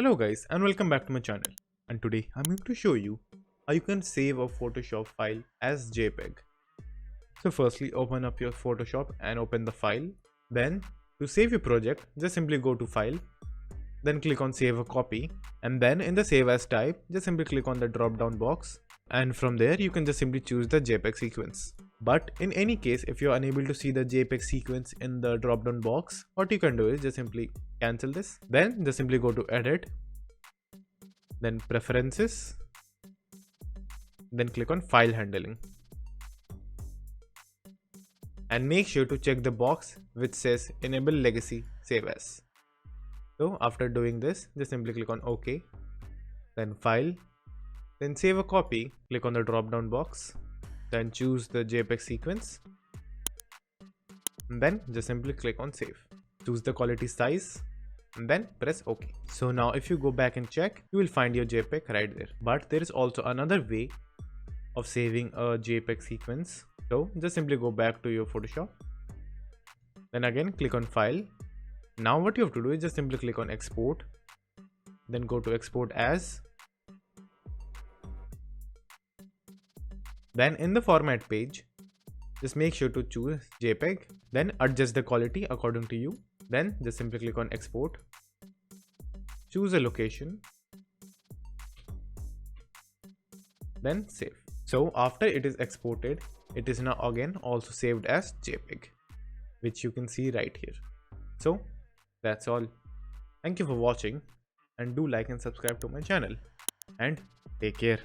Hello guys and welcome back to my channel, and today I'm going to show you how you can save a Photoshop file as JPEG. So firstly open up your Photoshop and open the file. Then to save your project just simply go to file, then click on save a copy, and then in the save as type just simply click on the drop down box, and from there you can just simply choose the JPEG sequence. But in any case, if you're unable to see the JPEG sequence in the drop down box, what you can do is just simply cancel this, then just simply go to edit, then preferences, then click on file handling, and make sure to check the box which says enable legacy save as. So after doing this just simply click on OK, then file, then save a copy, click on the drop down box, then choose the JPEG sequence, and then just simply click on save. Choose the quality size and then press OK. So now if you go back and check, you will find your JPEG right there. But there is also another way of saving a JPEG sequence. So just simply go back to your Photoshop, then again click on file. Now what you have to do is just simply click on export, then go to export as. Then in the format page just make sure to choose JPEG, then adjust the quality according to you. Then just simply click on export, choose a location, then save. So after it is exported, it is now again also saved as JPEG, which you can see right here. So that's all. Thank you for watching, and do like and subscribe to my channel, and take care.